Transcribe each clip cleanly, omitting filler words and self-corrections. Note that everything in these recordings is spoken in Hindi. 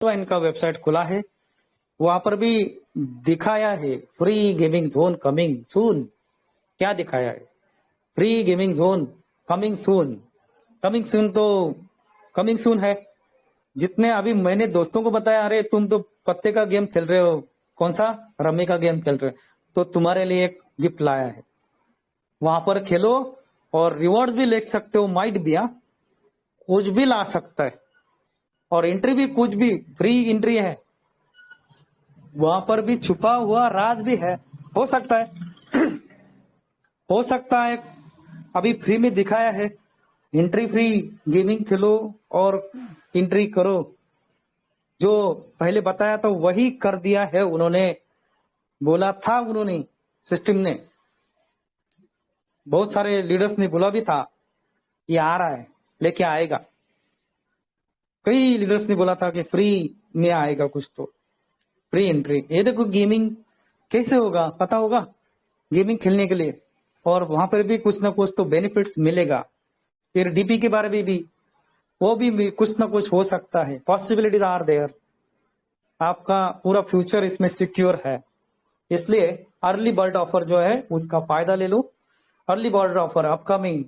तो इनका वेबसाइट खुला है, वहां पर भी दिखाया है free gaming zone coming soon. क्या दिखाया है? Free gaming zone coming soon. Coming soon तो कमिंग सून है। जितने अभी मैंने दोस्तों को बताया, अरे तुम तो पत्ते का गेम खेल रहे हो, कौन सा रम्मी का गेम खेल रहे हो, तो तुम्हारे लिए एक गिफ्ट लाया है, वहां पर खेलो और रिवॉर्ड भी ले सकते हो। माइट भी कुछ भी ला सकता है, और एंट्री भी कुछ भी फ्री एंट्री है, वहां पर भी छुपा हुआ राज भी है। हो सकता है हो सकता है अभी फ्री में दिखाया है, एंट्री फ्री, गेमिंग खेलो और एंट्री करो। जो पहले बताया था वही कर दिया है उन्होंने, बोला था उन्होंने, सिस्टम ने, बहुत सारे लीडर्स ने बोला भी था कि आ रहा है, लेके आएगा। कई लीडर्स ने बोला था कि फ्री में आएगा कुछ, तो फ्री एंट्री। ये देखो गेमिंग कैसे होगा, पता होगा गेमिंग खेलने के लिए, और वहां पर भी कुछ ना कुछ तो बेनिफिट्स मिलेगा। फिर डीपी के बारे में भी वो भी कुछ ना कुछ हो सकता है। Possibilities are there. आपका पूरा फ्यूचर इसमें सिक्योर है, इसलिए अर्ली बर्ड ऑफर जो है उसका फायदा ले लो। Early bird offer upcoming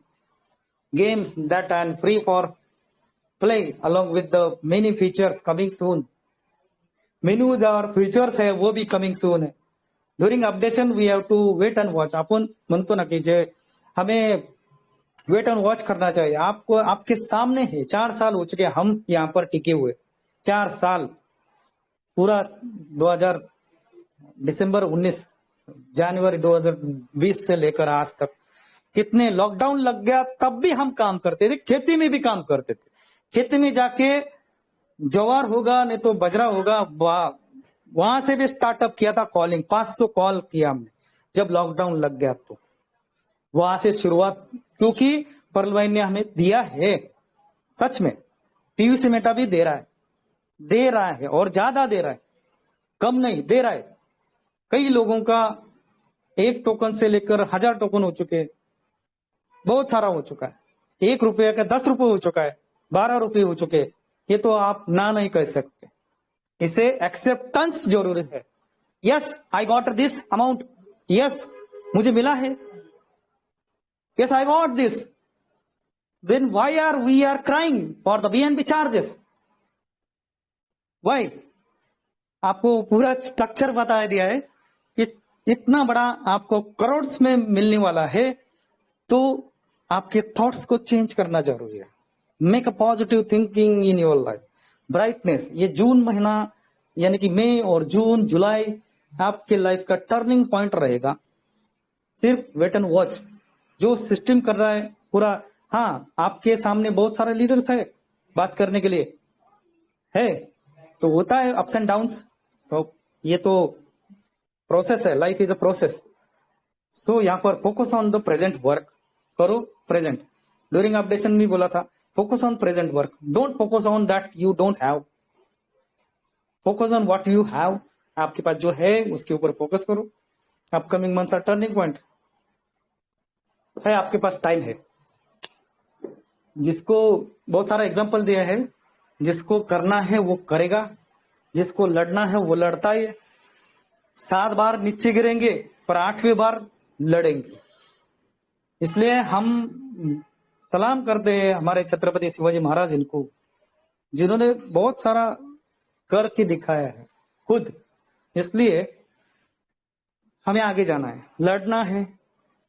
games that and free for play along with the many features coming soon. Menus और फीचर्स है वो भी कमिंग सून है। During updation we have to wait and watch. आपण म्हणतो ना की जे हमें वेट एंड वॉच करना चाहिए। आपको आपके सामने है, 4 साल हो चुके हम यहाँ पर टिके हुए, 4 साल, पूरा 2000 दिसंबर 19 जनवरी 2020 से लेकर आज तक कितने लॉकडाउन लग गया, तब भी हम काम करते थे। खेती में भी काम करते थे, खेती में जाके ज्वार होगा नहीं तो बजरा होगा, वहां से भी स्टार्टअप किया था कॉलिंग। 500 कॉल किया हमने जब लॉकडाउन लग गया, तो वहां से शुरुआत, क्योंकि पर्ल भाई ने हमें दिया है। सच में पीयूसी मेटा भी दे रहा है और ज्यादा दे रहा है, कम नहीं दे रहा है। कई लोगों का 1 टोकन से लेकर 1000 टोकन हो चुके हैं, बहुत सारा हो चुका है। 1 रुपये का 10 रुपये हो चुका है, 12 रुपये हो चुके हैं। ये तो आप ना नहीं कह सकते, इसे एक्सेप्टेंस जरूरी है। Yes I got this amount, yes मुझे मिला है, yes I got this, then why are we are crying for the BNB charges? Why? आपको पूरा स्ट्रक्चर बता दिया है कि इतना बड़ा आपको करोड़ में मिलने वाला है, तो आपके थॉट्स को चेंज करना जरूरी है। Make a positive thinking in your life. Brightness, ये जून महीना यानी कि मई और जून जुलाई आपके लाइफ का टर्निंग पॉइंट रहेगा। सिर्फ वेट एंड वॉच, जो सिस्टम कर रहा है पूरा। हाँ, आपके सामने बहुत सारे लीडर्स है बात करने के लिए है, तो होता है अप्स एंड डाउन्स, तो ये तो प्रोसेस है, life is a process. So यहाँ पर focus on the present work करो, प्रेजेंट। ड्यूरिंग अपडेशन भी बोला था, focus on present work, don't focus on that you don't have, focus on what you have. आपके पास जो है उसके ऊपर फोकस करो। Upcoming months are turning point है, आपके पास टाइम है। जिसको बहुत सारा एग्जांपल दिया है, जिसको करना है वो करेगा, जिसको लड़ना है वो लड़ता है। 7 बार नीचे गिरेंगे पर 8वीं बार लड़ेंगे। इसलिए हम सलाम करते हैं हमारे छत्रपति शिवाजी महाराज इनको, जिन्होंने बहुत सारा करके दिखाया है खुद। इसलिए हमें आगे जाना है, लड़ना है,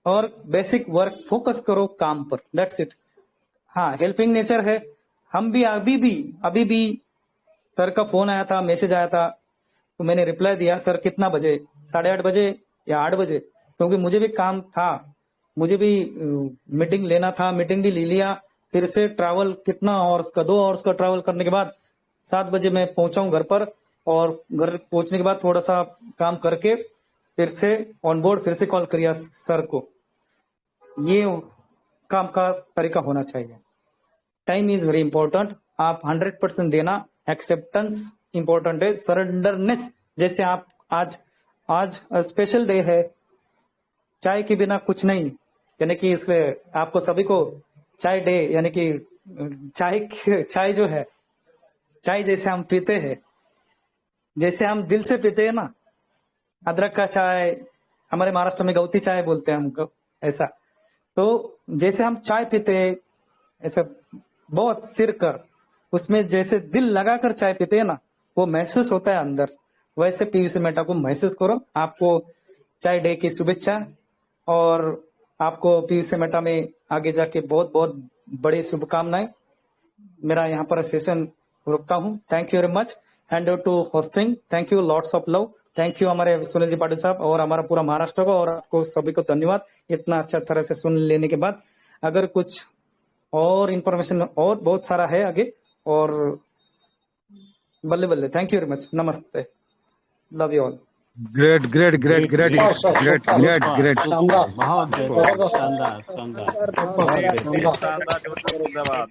और बेसिक वर्क फोकस करो काम पर, दैट्स इट। हाँ, हेल्पिंग नेचर है। हम भी अभी भी सर का फोन आया था, मैसेज आया था, तो मैंने रिप्लाई दिया, सर कितना बजे, 8:30 बजे या 8 बजे, क्योंकि मुझे भी काम था, मुझे भी मीटिंग लेना था, मीटिंग भी ले लिया। फिर से ट्रैवल कितना आवर्स का, 2 आवर्स का ट्रैवल करने के बाद 7 बजे मैं पहुंचा हूं घर पर, और घर पहुंचने के बाद थोड़ा सा काम करके फिर से ऑन बोर्ड, फिर से कॉल किया सर को। ये काम का तरीका होना चाहिए। Time is very important. आप 100% देना, एक्सेप्टेंस इंपॉर्टेंट है, सरेंडरनेस। जैसे आप आज स्पेशल डे है, चाय के बिना कुछ नहीं, यानी कि इसलिए आपको सभी को चाय डे, यानी कि चाय जो है, चाय जैसे हम पीते हैं जैसे हम दिल से पीते हैं ना, अदरक का चाय, हमारे महाराष्ट्र में गौती चाय बोलते हैं हमको, ऐसा। तो जैसे हम चाय पीते हैं, ऐसे बहुत सिर कर, उसमें जैसे दिल लगाकर चाय पीते हैं ना, वो महसूस होता है अंदर। वैसे पीयूष मेटा को महसूस करो। आपको चाय डे की शुभेच्छा, और आपको पीयूष मेटा में आगे जाके बहुत बहुत बड़ी शुभकामनाएं। मेरा यहाँ पर सेशन रुकता हूँ। Thank you very much. Hand over to hosting. Thank you, lots of love. Thank you हमारे सुनील जी पाटिल साहब और हमारा पूरा महाराष्ट्र को, और आपको सभी को धन्यवाद इतना अच्छा तरह से सुन लेने के बाद। अगर कुछ और इंफॉर्मेशन और बहुत सारा है आगे, और बल्ले बल्ले। Thank you very much. नमस्ते। Love you all. Great great great great great great great. बहुत बेहतरीन, शानदार शानदार, बहुत बेहतरीन,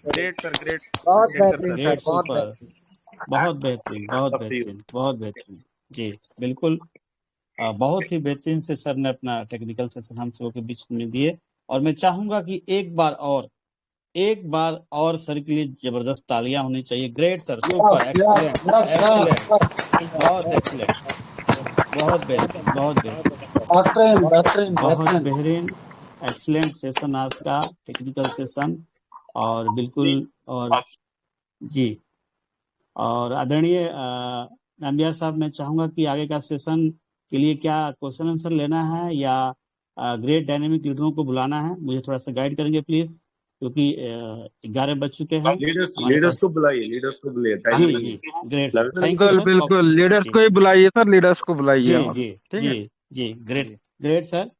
ग्रेट सर, ग्रेट। बहुत बेहतरीन ग्रेट, सर, बहुत सुपर, बेहतरीन। बहुत बेहतरीन, बहुत बेहतरीन, बहुत बेहतरीन। जी बिल्कुल, बहुत ही बेहतरीन से सर ने अपना टेक्निकल सेशन हम सबों के बीच में दिए। और मैं चाहूंगा कि एक बार और सर के लिए जबरदस्त तालियां होनी चाहिए। Great sir, super, excellent excellent, बहुत एक्सीलेंट, बहुत बेहतरीन, बहुत बेहतरीन, बहुत बेहतरीन, एक्सीलेंट सेशन आज का टेक्निकल सेशन। और बिल्कुल, और जी, और आदरणीय नामबियार साहब, मैं चाहूंगा कि आगे का सेशन के लिए क्या क्वेश्चन आंसर लेना है या ग्रेट डायनेमिक लीडरों को बुलाना है, मुझे थोड़ा सा गाइड करेंगे प्लीज, क्योंकि 11 बज चुके हैं। लीडर्स को बुलाइए, लीडर्स को बुलाइए। जी जी, ग्रेट सर, थैंक यू बिल्कुल सर। बिल्कुल, लीडर्स को ही बुलाइए सर, लीडर्स को बुलाइए। जी जी ठीक है जी जी, ग्रेट ग्रेट सर,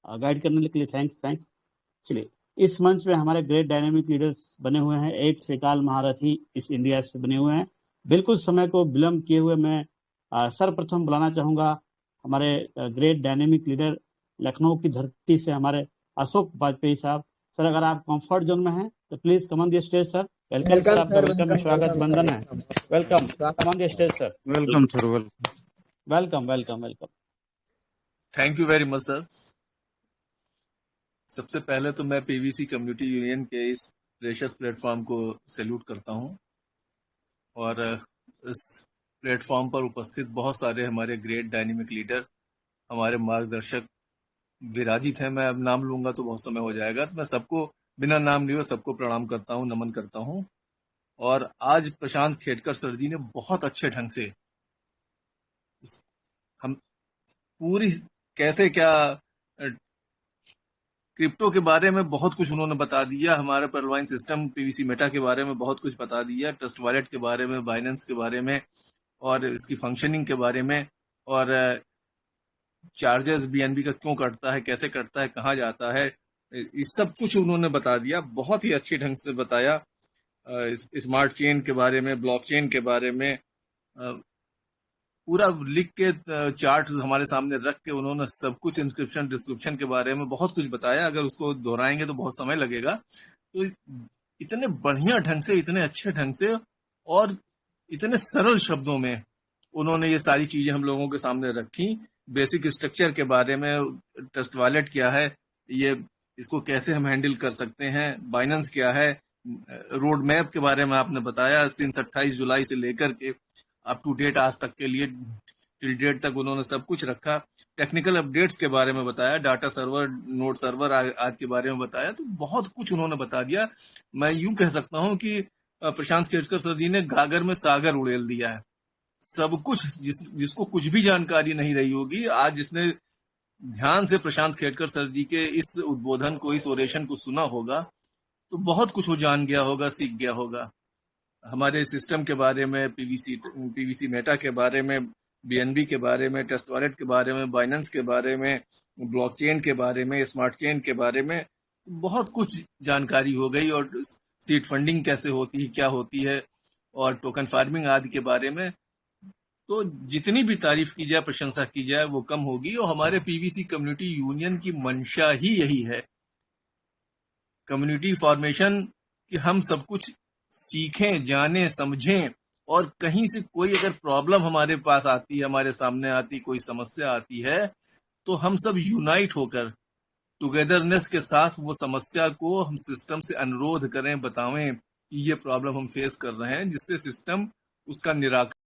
गाइड करने के लिए थैंक्स थैंक्स। चलिए, इस मंच पे हमारे ग्रेट डायनेमिक लीडर्स बने हुए हैं, एक से काल महारथी इस इंडिया से बने हुए हैं। बिल्कुल समय को विलम्ब किए हुए मैं सर्वप्रथम बुलाना चाहूंगा हमारे ग्रेट डायनेमिक लीडर लखनऊ की धरती से हमारे अशोक वाजपेयी साहब। सर, अगर आप कंफर्ट जोन में हैं तो please come on the stage sir. Welcome sir, आपका वेलकम में स्वागत बंदन है। Welcome, come on the stage sir. Welcome sir, welcome welcome welcome welcome. Thank you very much sir. सबसे पहले तो मैं पीवीसी कम्युनिटी यूनियन के इस प्रेशियस प्लेटफॉर्म को सैल्यूट करता हूं, और इस प्लेटफॉर्म पर उपस्थित बहुत सारे हमारे ग्रेट डायनेमिक लीडर, हमारे मार्गदर्शक विराजित हैं। मैं अब नाम लूंगा तो बहुत समय हो जाएगा, तो मैं सबको बिना नाम लिए सबको प्रणाम करता हूं, नमन करता हूं। और आज प्रशांत खेड़कर सर जी ने बहुत अच्छे ढंग से हम पूरी कैसे क्या क्रिप्टो के बारे में बहुत कुछ उन्होंने बता दिया, हमारे परवाइन सिस्टम पीवीसी मेटा के बारे में बहुत कुछ बता दिया, ट्रस्ट वॉलेट के बारे में, बाइनेंस के बारे में, और इसकी फंक्शनिंग के बारे में, और चार्जेस बीएनबी का क्यों कटता है, कैसे कटता है, कहाँ जाता है, इस सब कुछ उन्होंने बता दिया। बहुत ही अच्छे ढंग से बताया। स्मार्ट चेन के बारे में, ब्लॉकचेन के बारे में पूरा लिख के चार्ट हमारे सामने रख के उन्होंने सब कुछ इंस्क्रिप्शन डिस्क्रिप्शन के बारे में बहुत कुछ बताया। अगर उसको दोहराएंगे तो बहुत समय लगेगा। तो इतने बढ़िया ढंग से, इतने अच्छे ढंग से और इतने सरल शब्दों में उन्होंने ये सारी चीजें हम लोगों के सामने रखी। बेसिक स्ट्रक्चर के बारे में, ट्रस्ट वॉलेट क्या है, ये इसको कैसे हम हैंडल कर सकते हैं, बाइनेंस क्या है, रोड मैप के बारे में आपने बताया। सिंस 28 जुलाई से लेकर के अप टू डेट आज तक के लिए टिल डेट तक उन्होंने सब कुछ रखा। टेक्निकल अपडेट्स के बारे में बताया, डाटा सर्वर, नोड सर्वर आज के बारे में बताया। तो बहुत कुछ उन्होंने बता दिया। मैं यूं कह सकता हूं कि प्रशांत खेड़कर सर जी ने गागर में सागर उड़ेल दिया है। सब कुछ जिसको कुछ भी जानकारी नहीं रही होगी, आज जिसने ध्यान से प्रशांत खेड़कर सर जी के इस उद्बोधन को, इस ओरेशन को सुना होगा, तो बहुत कुछ वो जान गया होगा, सीख गया होगा। हमारे सिस्टम के बारे में, पीवीसी मेटा के बारे में, बीएनबी के बारे में, ट्रस्ट वॉलेट के बारे में, बाइनेंस के बारे में, ब्लॉकचेन के बारे में, स्मार्ट चेन के बारे में बहुत कुछ जानकारी हो गई। और सीड फंडिंग कैसे होती है, क्या होती है, और टोकन फार्मिंग आदि के बारे में। तो जितनी भी तारीफ की जाए, प्रशंसा की जाए, वो कम होगी। और हमारे पीवीसी कम्युनिटी यूनियन की मंशा ही यही है, कम्युनिटी फॉर्मेशन, कि हम सब कुछ सीखें, जानें, समझें। और कहीं से कोई अगर प्रॉब्लम हमारे पास आती है, हमारे सामने आती, कोई समस्या आती है, तो हम सब यूनाइट होकर, टुगेदरनेस के साथ वो समस्या को हम सिस्टम से अनुरोध करें, बतावें कि ये प्रॉब्लम हम फेस कर रहे हैं, जिससे सिस्टम उसका निराकरण